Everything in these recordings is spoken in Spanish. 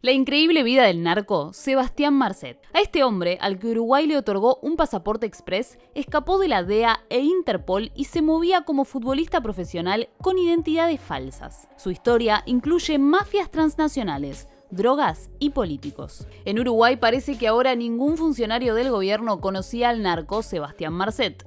La increíble vida del narco Sebastián Marcet. A este hombre, al que Uruguay le otorgó un pasaporte express, escapó de la DEA e Interpol y se movía como futbolista profesional con identidades falsas. Su historia incluye mafias transnacionales, drogas y políticos. En Uruguay parece que ahora ningún funcionario del gobierno conocía al narco Sebastián Marcet.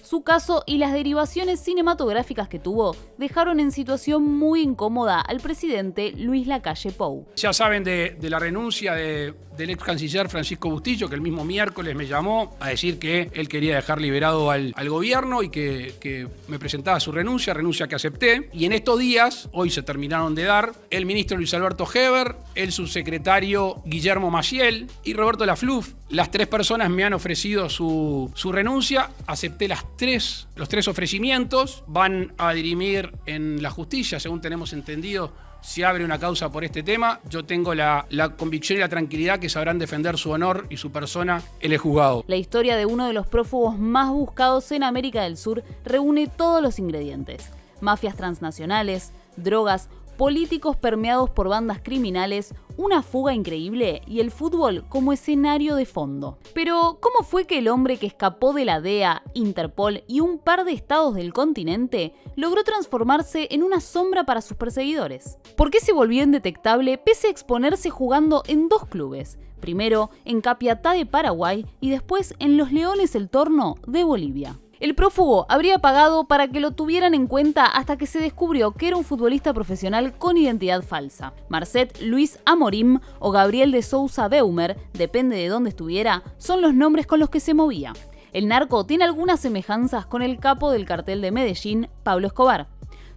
Su caso y las derivaciones cinematográficas que tuvo dejaron en situación muy incómoda al presidente Luis Lacalle Pou. Ya saben de la renuncia del ex canciller Francisco Bustillo, que el mismo miércoles me llamó a decir que él quería dejar liberado al gobierno y que me presentaba su renuncia que acepté. Y en estos días, hoy se terminaron de dar, el ministro Luis Alberto Heber, el subsecretario Guillermo Maciel y Roberto Lafluf. Las tres personas me han ofrecido su renuncia, acepté los tres ofrecimientos, van a dirimir en la justicia, según tenemos entendido, si abre una causa por este tema. Yo tengo la convicción y la tranquilidad que sabrán defender su honor y su persona en el juzgado. La historia de uno de los prófugos más buscados en América del Sur reúne todos los ingredientes: mafias transnacionales, drogas, políticos permeados por bandas criminales, una fuga increíble y el fútbol como escenario de fondo. Pero, ¿cómo fue que el hombre que escapó de la DEA, Interpol y un par de estados del continente logró transformarse en una sombra para sus perseguidores? ¿Por qué se volvió indetectable pese a exponerse jugando en dos clubes? Primero en Capiatá de Paraguay y después en Los Leones El Torno de Bolivia. El prófugo habría pagado para que lo tuvieran en cuenta hasta que se descubrió que era un futbolista profesional con identidad falsa. Marcet Luis Amorim o Gabriel de Sousa Beumer, depende de dónde estuviera, son los nombres con los que se movía. El narco tiene algunas semejanzas con el capo del cartel de Medellín, Pablo Escobar.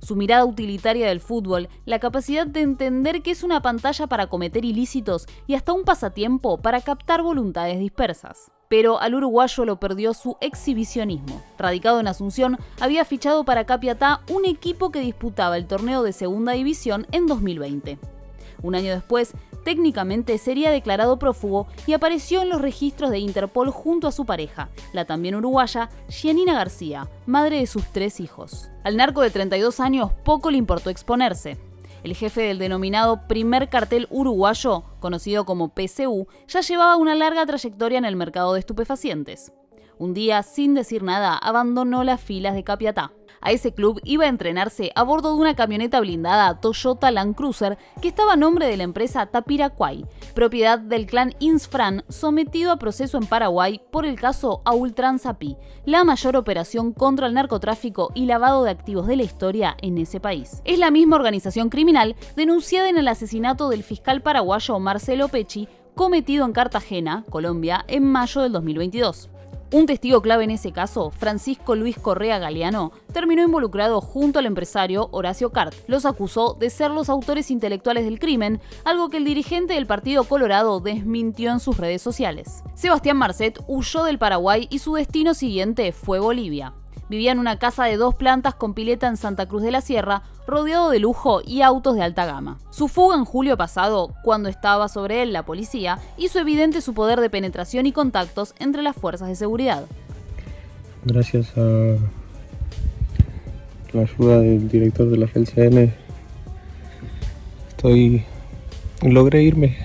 Su mirada utilitaria del fútbol, la capacidad de entender que es una pantalla para cometer ilícitos y hasta un pasatiempo para captar voluntades dispersas. Pero al uruguayo lo perdió su exhibicionismo. Radicado en Asunción, había fichado para Capiatá un equipo que disputaba el torneo de Segunda División en 2020. Un año después, técnicamente sería declarado prófugo y apareció en los registros de Interpol junto a su pareja, la también uruguaya Gianina García, madre de sus 3 hijos. Al narco de 32 años poco le importó exponerse. El jefe del denominado primer cartel uruguayo, conocido como PCU, ya llevaba una larga trayectoria en el mercado de estupefacientes. Un día, sin decir nada, abandonó las filas de Capiatá. A ese club iba a entrenarse a bordo de una camioneta blindada Toyota Land Cruiser que estaba a nombre de la empresa Tapiraquay, propiedad del clan Insfran, sometido a proceso en Paraguay por el caso A Ultranza Pi, la mayor operación contra el narcotráfico y lavado de activos de la historia en ese país. Es la misma organización criminal denunciada en el asesinato del fiscal paraguayo Marcelo Pecci, cometido en Cartagena, Colombia, en mayo del 2022. Un testigo clave en ese caso, Francisco Luis Correa Galeano, terminó involucrado junto al empresario Horacio Cart. Los acusó de ser los autores intelectuales del crimen, algo que el dirigente del Partido Colorado desmintió en sus redes sociales. Sebastián Marcet huyó del Paraguay y su destino siguiente fue Bolivia. Vivía en una casa de 2 plantas con pileta en Santa Cruz de la Sierra, rodeado de lujo y autos de alta gama. Su fuga en julio pasado, cuando estaba sobre él la policía, hizo evidente su poder de penetración y contactos entre las fuerzas de seguridad. Gracias a la ayuda del director de la FELCN, logré irme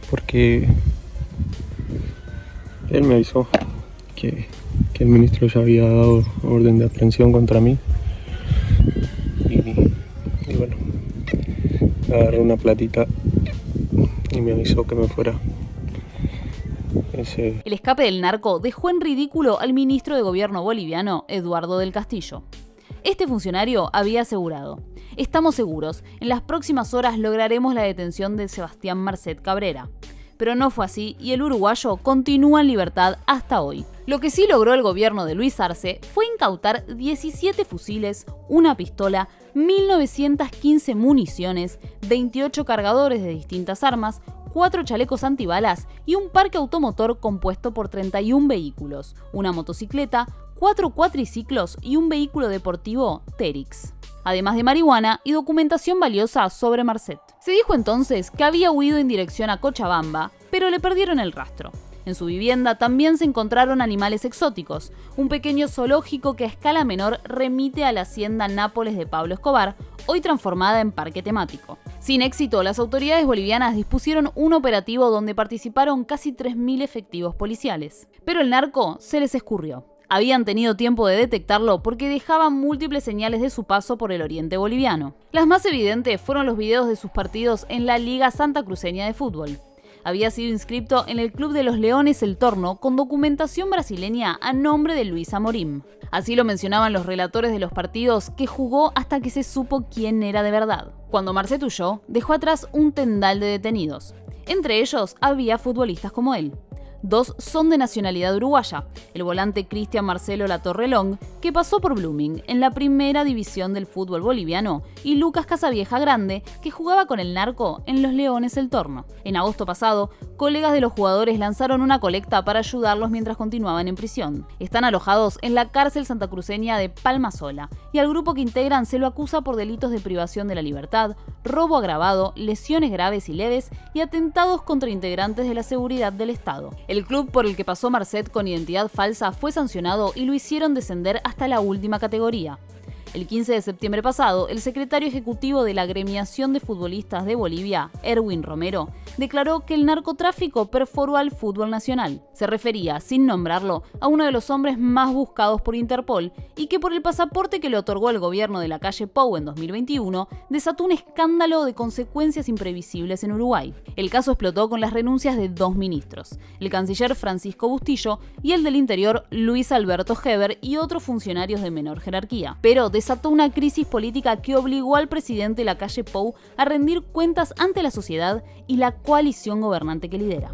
porque él me avisó que el ministro ya había dado orden de aprehensión contra mí y bueno, agarré una platita y me avisó que me fuera. El escape del narco dejó en ridículo al ministro de Gobierno boliviano, Eduardo del Castillo. Este funcionario había asegurado: estamos seguros, en las próximas horas lograremos la detención de Sebastián Marcet Cabrera. Pero no fue así y el uruguayo continúa en libertad hasta hoy. Lo que sí logró el gobierno de Luis Arce fue incautar 17 fusiles, una pistola, 1.915 municiones, 28 cargadores de distintas armas, 4 chalecos antibalas y un parque automotor compuesto por 31 vehículos, una motocicleta, 4 cuatriciclos y un vehículo deportivo Teryx. Además de marihuana y documentación valiosa sobre Marcet. Se dijo entonces que había huido en dirección a Cochabamba, pero le perdieron el rastro. En su vivienda también se encontraron animales exóticos, un pequeño zoológico que a escala menor remite a la hacienda Nápoles de Pablo Escobar, hoy transformada en parque temático. Sin éxito, las autoridades bolivianas dispusieron un operativo donde participaron casi 3.000 efectivos policiales. Pero el narco se les escurrió. Habían tenido tiempo de detectarlo porque dejaba múltiples señales de su paso por el oriente boliviano. Las más evidentes fueron los videos de sus partidos en la Liga Santacruceña de Fútbol. Había sido inscripto en el Club de los Leones El Torno con documentación brasileña a nombre de Luis Amorim. Así lo mencionaban los relatores de los partidos, que jugó hasta que se supo quién era de verdad. Cuando Marcet huyó, dejó atrás un tendal de detenidos. Entre ellos había futbolistas como él. 2 son de nacionalidad uruguaya, el volante Cristian Marcelo Latorre Long, que pasó por Blooming en la primera división del fútbol boliviano, y Lucas Casavieja Grande, que jugaba con el narco en los Leones El Torno. En agosto pasado, colegas de los jugadores lanzaron una colecta para ayudarlos mientras continuaban en prisión. Están alojados en la cárcel santacruceña de Palmasola, y al grupo que integran se lo acusa por delitos de privación de la libertad, robo agravado, lesiones graves y leves y atentados contra integrantes de la seguridad del Estado. El club por el que pasó Marcet con identidad falsa fue sancionado y lo hicieron descender hasta la última categoría. El 15 de septiembre pasado, el secretario ejecutivo de la Agremiación de Futbolistas de Bolivia, Erwin Romero, declaró que el narcotráfico perforó al fútbol nacional. Se refería, sin nombrarlo, a uno de los hombres más buscados por Interpol y que por el pasaporte que le otorgó el gobierno de la calle Pou en 2021, desató un escándalo de consecuencias imprevisibles en Uruguay. El caso explotó con las renuncias de 2 ministros, el canciller Francisco Bustillo y el del Interior Luis Alberto Heber y otros funcionarios de menor jerarquía. Pero desató una crisis política que obligó al presidente de la calle Pou a rendir cuentas ante la sociedad y la coalición gobernante que lidera.